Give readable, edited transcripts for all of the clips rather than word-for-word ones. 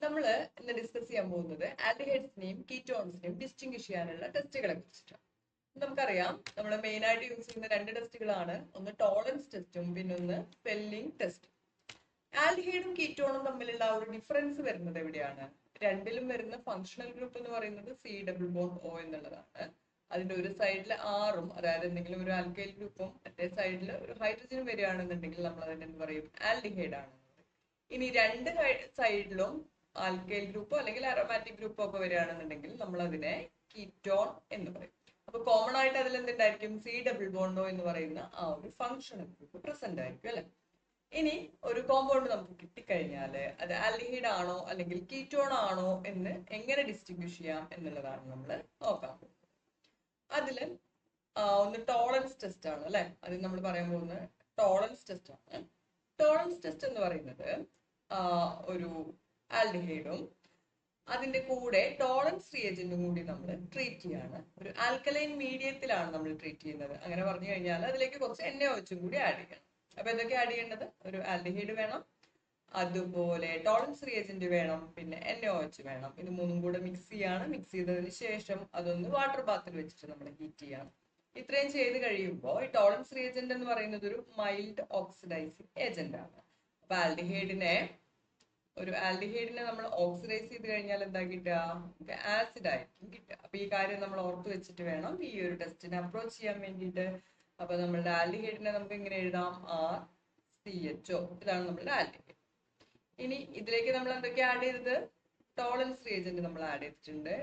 നമ്മള് ഇന്ന് ഡിസ്കസ് ചെയ്യാൻ പോകുന്നത് ആൽഡിഹൈഡ്സിനെയും കീറ്റോൺസിനെയും ഡിസ്റ്റിംഗ്വിഷ് ചെയ്യാനുള്ള ടെസ്റ്റുകളെ കുറിച്ചിട്ടാണ്. നമുക്കറിയാം നമ്മൾ മെയിൻ ആയിട്ട് യൂസ് ചെയ്യുന്ന രണ്ട് ടെസ്റ്റുകളാണ്, ഒന്ന് ടോളറൻസ് ടെസ്റ്റും പിന്നെ ഒന്ന് സ്പെല്ലിംഗ് ടെസ്റ്റും. ആൽഡിഹൈഡും കീറ്റോണും തമ്മിലുള്ള ആ ഒരു ഡിഫറൻസ് വരുന്നത് എവിടെയാണ്? രണ്ടിലും വരുന്ന ഫങ്ഷണൽ ഗ്രൂപ്പ് എന്ന് പറയുന്നത് C∪O എന്നുള്ളതാണ്. അതിന്റെ ഒരു സൈഡിൽ ആറും, അതായത് എന്തെങ്കിലും ഒരു ആൽക്കൈൽ ഗ്രൂപ്പും മറ്റേ സൈഡിൽ ഒരു ഹൈഡ്രജനും വരികയാണെന്നുണ്ടെങ്കിൽ നമ്മൾ അതിനെ എന്ത് പറയും? ആൽഡിഹൈഡ് ആണ്. ഇനി രണ്ട് സൈഡിലും ആൽക്കൈൽ ഗ്രൂപ്പോ അല്ലെങ്കിൽ അരോമാറ്റിക് ഗ്രൂപ്പോ ഒക്കെ വരികയാണെന്നുണ്ടെങ്കിൽ നമ്മൾ അതിനെ കീറ്റോൺ എന്ന് പറയും. അപ്പൊ കോമൺ ആയിട്ട് അതിൽ എന്തുണ്ടായിരിക്കും? C∪O എന്ന് പറയുന്ന ആ ഒരു ഫങ്ഷണൽ ഗ്രൂപ്പ് പ്രസന്റ് ആയിരിക്കും അല്ലെ. ഇനി ഒരു കോമ്പൗണ്ട് നമുക്ക് കിട്ടിക്കഴിഞ്ഞാല് അത് ആൽഡിഹൈഡ് ആണോ അല്ലെങ്കിൽ കീറ്റോൺ ആണോ എന്ന് എങ്ങനെ ഡിസ്റ്റിംഗ്വിഷ് ചെയ്യാം എന്നുള്ളതാണ് നമ്മൾ നോക്കാൻ പോകുന്നത്. അതില് ഒന്ന് ടോളറൻസ് ടെസ്റ്റ് ആണ് അല്ലെ. അതിൽ നമ്മൾ പറയാൻ പോകുന്നത് ടോളറൻസ് ടെസ്റ്റ് ആണ്. ടോളറൻസ് ടെസ്റ്റ് എന്ന് പറയുന്നത് ഒരു ആൽഡിഹൈഡും അതിന്റെ കൂടെ ടോളറൻസ് റിയേജന്റും കൂടി നമ്മൾ ട്രീറ്റ് ചെയ്യാണ്. ഒരു ആൽക്കലൈൻ മീഡിയത്തിലാണ് നമ്മൾ ട്രീറ്റ് ചെയ്യുന്നത്. അങ്ങനെ പറഞ്ഞു കഴിഞ്ഞാൽ അതിലേക്ക് കുറച്ച് NaOH കൂടി ആഡ് ചെയ്യണം. അപ്പൊ എന്തൊക്കെ ആഡ് ചെയ്യേണ്ടത്? ഒരു ആൽഡിഹൈഡ് വേണം, അതുപോലെ ടോളറൻസ് റിയേജന്റ് വേണം, പിന്നെ NaOH വേണം. ഇത് മൂന്നും കൂടെ മിക്സ് ചെയ്യാണ്. മിക്സ് ചെയ്തതിന് ശേഷം അതൊന്ന് വാട്ടർ ബാത്തിൽ വെച്ചിട്ട് നമ്മൾ ഹീറ്റ് ചെയ്യണം. ഇത്രയും ചെയ്ത് കഴിയുമ്പോൾ ഈ ടോളറൻസ് റിയേജന്റ് എന്ന് പറയുന്നത് ഒരു മൈൽഡ് ഓക്സിഡൈസിങ് ഏജന്റ് ആണ്. അപ്പൊ ആൽഡിഹൈഡിനെ നമ്മൾ ഓക്സിഡൈസ് ചെയ്ത് കഴിഞ്ഞാൽ എന്താ കിട്ടുക? ആസിഡ് ആയിരിക്കും കിട്ടുക. അപ്പൊ ഈ കാര്യം നമ്മൾ ഓർത്ത് വെച്ചിട്ട് വേണം ഈ ഒരു ടെസ്റ്റിനെ അപ്രോച്ച് ചെയ്യാൻ വേണ്ടിയിട്ട്. അപ്പൊ നമ്മളുടെ ആൽഡിഹൈഡിനെ നമുക്ക് ഇങ്ങനെ എഴുതാം, RCHO. ഇതാണ് നമ്മളുടെ ആൽഡിഹൈഡ്. ഇനി ഇതിലേക്ക് നമ്മൾ എന്തൊക്കെ ആഡ് ചെയ്തത്? ടോളറൻസ് റിയേജന്റ് നമ്മൾ ആഡ് ചെയ്തിട്ടുണ്ട്,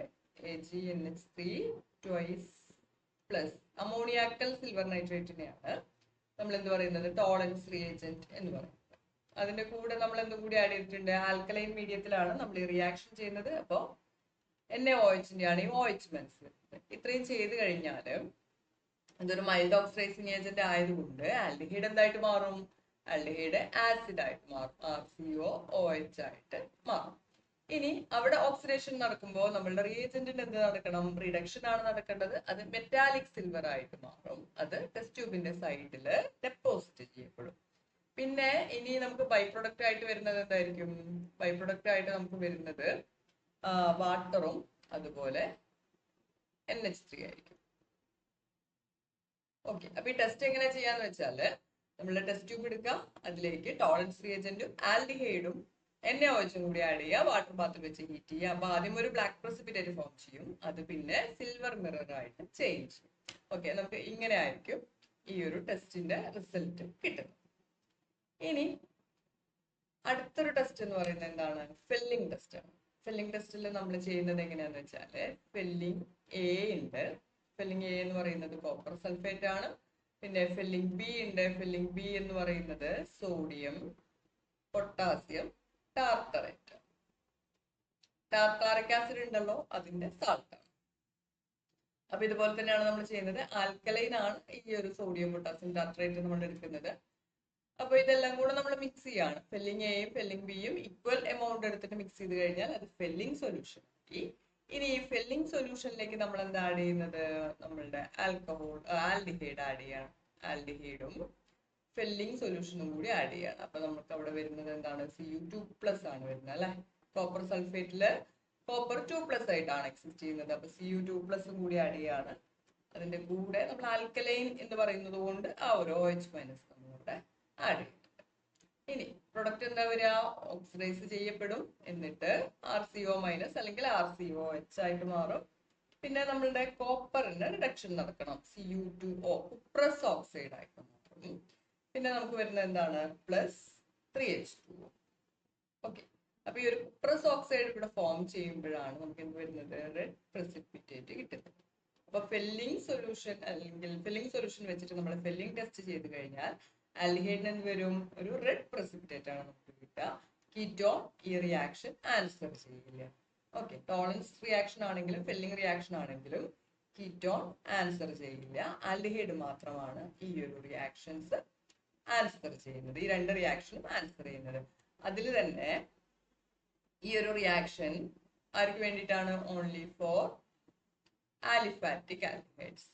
AgNH3 അമോണിയാക്കൽ സിൽവർ നൈട്രേറ്റിനെയാണ് നമ്മൾ എന്ത് പറയുന്നത്? ടോളറൻസ് റിയേജന്റ് എന്ന് പറയുന്നത്. അതിന്റെ കൂടെ നമ്മൾ എന്തും കൂടി ആഡ് ചെയ്തിട്ടുണ്ട്? ആൽക്കലൈൻ മീഡിയത്തിലാണ് നമ്മൾ ഈ റിയാക്ഷൻ ചെയ്യുന്നത്. അപ്പോൾ NaOH ആണ് ഈ OH മനസ്സിലാക്കുന്നത്. ഇത്രയും ചെയ്ത് കഴിഞ്ഞാൽ ഇതൊരു മൈൽഡ് ഓക്സിഡൈസിങ് ഏജന്റ് ആയതുകൊണ്ട് ആൽഡിഹൈഡ് എന്തായിട്ട് മാറും? ആൽഡിഹൈഡ് ആസിഡ് ആയിട്ട് മാറും, RCOOH ആയിട്ട് മാറും. ഇനി അവിടെ ഓക്സിഡേഷൻ നടക്കുമ്പോൾ നമ്മളുടെ റിയേജന്റിന് എന്ത് നടക്കണം? റിഡക്ഷൻ ആണ് നടക്കേണ്ടത്. അത് മെറ്റാലിക് സിൽവർ ആയിട്ട് മാറും. അത് ടെസ്റ്റ് ട്യൂബിന്റെ സൈഡിൽ ഡെപ്പോസിറ്റ് ചെയ്യപ്പെടും. പിന്നെ ഇനി നമുക്ക് ബൈ പ്രൊഡക്റ്റ് ആയിട്ട് വരുന്നത് എന്തായിരിക്കും? ബൈ പ്രൊഡക്റ്റ് ആയിട്ട് നമുക്ക് വരുന്നത് വാട്ടറും അതുപോലെ NH3 ആയിരിക്കും. ഓക്കെ, അപ്പൊ ഈ ടെസ്റ്റ് എങ്ങനെ ചെയ്യാന്ന് വെച്ചാല് നമ്മൾ ടെസ്റ്റ് ട്യൂബ് എടുക്കുക, അതിലേക്ക് ടോളറൻസ് റിയേജന്റും ആൽഡിഹൈഡും NaOH കൂടി ആഡ് ചെയ്യുക, വാട്ടർ ബാത്തിൽ വെച്ച് ഹീറ്റ് ചെയ്യുക. അപ്പൊ ആദ്യം ഒരു ബ്ലാക്ക് പ്രസിപ്പിറ്റേറ്റ് ഫോം ചെയ്യും, അത് പിന്നെ സിൽവർ മിറർ ആയിട്ട് ചേഞ്ച് ചെയ്യും. ഓക്കെ, നമുക്ക് ഇങ്ങനെ ആയിരിക്കും ഈ ഒരു ടെസ്റ്റിന്റെ റിസൾട്ട് കിട്ടുന്നത്. ഇനി അടുത്തൊരു ടെസ്റ്റ് എന്ന് പറയുന്നത് എന്താണ്? ഫില്ലിംഗ് ടെസ്റ്റ് ആണ്. ഫില്ലിംഗ് ടെസ്റ്റിൽ നമ്മൾ ചെയ്യുന്നത് എങ്ങനെയാന്ന് വെച്ചാല് ഫില്ലിംഗ് A ഉണ്ട്. ഫില്ലിംഗ് A എന്ന് പറയുന്നത് കോപ്പർ സൾഫേറ്റ് ആണ്. പിന്നെ ഫില്ലിംഗ് B ഉണ്ട്. ഫില്ലിംഗ് B എന്ന് പറയുന്നത് sodium potassium tartrate. Tartaric acid ഉണ്ടല്ലോ, അതിന്റെ സാൾട്ട് ആണ്. അപ്പൊ ഇതുപോലെ തന്നെയാണ് നമ്മൾ ചെയ്യുന്നത്. ആൽക്കലൈൻ ആണ് ഈ ഒരു സോഡിയം പൊട്ടാസ്യം ടാർട്ടറേറ്റ് നമ്മൾ എടുക്കുന്നത്. അപ്പൊ ഇതെല്ലാം കൂടെ നമ്മൾ മിക്സ് ചെയ്യാണ്. ഫില്ലിംഗ് Aയും ഫില്ലിംഗ് Bയും ഈക്വൽ എമൗണ്ട് എടുത്തിട്ട് മിക്സ് ചെയ്ത് കഴിഞ്ഞാൽ അത് ഫില്ലിംഗ് സൊല്യൂഷൻ ആയി. ഇനി ഈ ഫില്ലിംഗ് സൊല്യൂഷനിലേക്ക് നമ്മൾ എന്താ ആഡ് ചെയ്യുന്നത്? നമ്മളുടെ ആൽഡിഹൈഡ് ആഡ് ചെയ്യണം. ആൽഡിഹൈഡും ഫില്ലിംഗ് സൊല്യൂഷനും കൂടി ആഡ് ചെയ്യണം. അപ്പൊ നമുക്ക് അവിടെ വരുന്നത് എന്താണ്? Cu2+ ആണ് വരുന്നത് അല്ലെ. കോപ്പർ സൾഫേറ്റില് കോപ്പർ 2+ ആയിട്ടാണ് എക്സിസ്റ്റ് ചെയ്യുന്നത്. അപ്പൊ Cu2+ കൂടി ആഡ് ചെയ്യാണ്. അതിന്റെ കൂടെ നമ്മൾ ആൽക്കലൈൻ എന്ന് പറയുന്നത് കൊണ്ട് ആ ഒരു OH- നമ്മളിവിടെ ആഡ് ചെയ്തിട്ടുണ്ട്. ഇനി പ്രൊഡക്റ്റ് എന്താ വരിക? ഓക്സിഡൈസ് ചെയ്യപ്പെടും, എന്നിട്ട് RCO- അല്ലെങ്കിൽ RCOH ആയിട്ട് മാറും. പിന്നെ നമ്മളുടെ കോപ്പറിന്റെ റിഡക്ഷൻ നടക്കണം, Cu2O കുപ്രസ് ഓക്സൈഡ് ആയിട്ട് മാറും. പിന്നെ നമുക്ക് വരുന്നത് എന്താണ്? +3H2O. ഓക്കെ, അപ്പൊ ഈ ഒരു കുപ്രസ് ഓക്സൈഡ് ഇവിടെ ഫോം ചെയ്യുമ്പോഴാണ് നമുക്ക് എന്ത് വരുന്നത്? റെഡ് പ്രസിപ്പിറ്റേറ്റ് കിട്ടുന്നത്. അപ്പൊ ഫില്ലിംഗ് സൊല്യൂഷൻ അല്ലെങ്കിൽ ഫില്ലിംഗ് സൊല്യൂഷൻ വെച്ചിട്ട് നമ്മൾ ഫില്ലിംഗ് ടെസ്റ്റ് ചെയ്ത് കഴിഞ്ഞാൽ ആൽഡിഹൈഡിന് എന്ത് വരും? ഒരു റെഡ് പ്രസിപ്പിറ്റേറ്റ് ആണ് നമുക്ക് കിട്ടുക. കീറ്റോൺ ഈ റിയാക്ഷൻ ആൻസർ ചെയ്യില്ല. ഓക്കെ, ടോളറൻസ് റിയാക്ഷൻ ആണെങ്കിലും ഫില്ലിംഗ് റിയാക്ഷൻ ആണെങ്കിലും കീറ്റോൺ ആൻസർ ചെയ്യില്ല. ആൽഡിഹൈഡ് മാത്രമാണ് ഈ ഒരു റിയാക്ഷൻസ് ആൻസർ ചെയ്യുന്നത്, ഈ രണ്ട് റിയാക്ഷനും ആൻസർ ചെയ്യുന്നത്. അതിൽ തന്നെ ഈ ഒരു റിയാക്ഷൻ ആർക്ക് വേണ്ടിയിട്ടാണ്? Only for aliphatic aldehydes.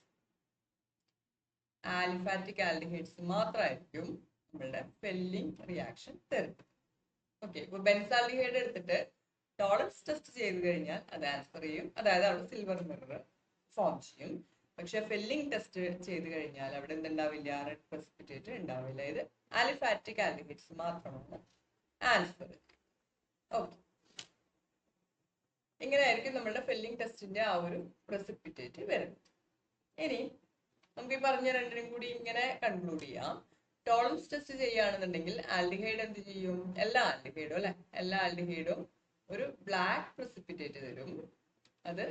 Aliphatic aldehydes മാത്രമായിരിക്കും നമ്മളുടെ ഫില്ലിംഗ് റിയാക്ഷൻ തരുന്നത്. ഓക്കെ, ഇപ്പൊ ബെൻസാൽഡിഹൈഡ് എടുത്തിട്ട് ടോളറൻസ് ടെസ്റ്റ് ചെയ്ത് കഴിഞ്ഞാൽ അത് ആൻസർ ചെയ്യും, അതായത് അവിടെ സിൽവർ മിറർ ഫോം ചെയ്യും. പക്ഷെ ഫില്ലിംഗ് ടെസ്റ്റ് ചെയ്ത് കഴിഞ്ഞാൽ അവിടെ എന്തുണ്ടാവില്ല, റെഡ് പ്രസിപ്പിറ്റേറ്റ് ഉണ്ടാവില്ല. ഇത് ആലിഫാറ്റിക് ആൽഡിഹൈഡ്സ് മാത്രമാണ് ആൻസർ. ഓക്കെ, ഇങ്ങനെയായിരിക്കും നമ്മളുടെ ഫില്ലിംഗ് ടെസ്റ്റിന്റെ ആ ഒരു പ്രസിപ്പിറ്റേറ്റ് വരുന്നത്. ഇനി നമുക്ക് ഈ പറഞ്ഞ രണ്ടിനും കൂടി ഇങ്ങനെ കൺക്ലൂഡ് ചെയ്യാം. ടോളറൻസ് ടെസ്റ്റ് ചെയ്യുകയാണെന്നുണ്ടെങ്കിൽ ആൽഡിഹൈഡ് എന്ത് ചെയ്യും, എല്ലാ ആൽഡിഹൈഡും അല്ലെ, എല്ലാ ആൽഡിഹൈഡും ഒരു ബ്ലാക്ക് പ്രസിപ്പിറ്റേറ്റ് തരും, അത്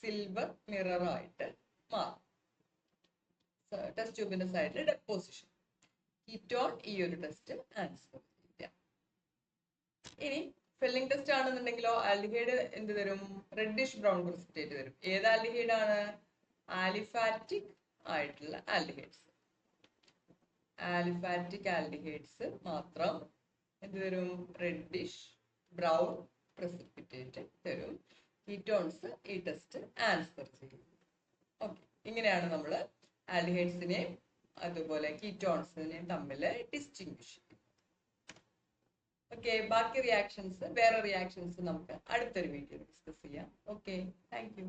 സിൽവർ മിറർ ആയിട്ട് മാറും. ടെസ്റ്റ് ട്യൂബിന്റെ സൈഡിൽ ഡെപ്പോസിഷൻ. കീറ്റോൺ ഈ ഒരു ടെസ്റ്റ് ആൻസർ ചെയ്യാം. ഇനി ഫില്ലിംഗ് ടെസ്റ്റ് ആണെന്നുണ്ടെങ്കിലോ ആൽഡിഹൈഡ് എന്ത് തരും, റെഡിഷ് ബ്രൗൺ പ്രസിപ്പിറ്റേറ്റ് തരും. ഏത് ആൽഡിഹൈഡ് ആണ്, ആലിഫാറ്റിക് ആയിട്ടുള്ള ആൽഡിഹൈഡ്സ്. ആലിഫാറ്റിക് ആൽഡിഹൈഡ്സ് മാത്രം എന്ത് തരും, റെഡിഷ് ബ്രൗൺ പ്രസിപ്പിറ്റേറ്റ് തരും. കീറ്റോൺസ് ഈ ടെസ്റ്റ് ആൻസർ ചെയ്യും. ഓക്കെ, ഇങ്ങനെയാണ് നമ്മൾ ആൽഡിഹൈഡ്സിനെയും അതുപോലെ കീറ്റോൺസിനെയും തമ്മിൽ ഡിസ്റ്റിങ്വിഷ് ചെയ്യുന്നത്. ഓക്കെ, ബാക്കി റിയാക്ഷൻസ്, വേറെ റിയാക്ഷൻസ് നമുക്ക് അടുത്തൊരു വീഡിയോ ഡിസ്കസ് ചെയ്യാം. Okay, thank you.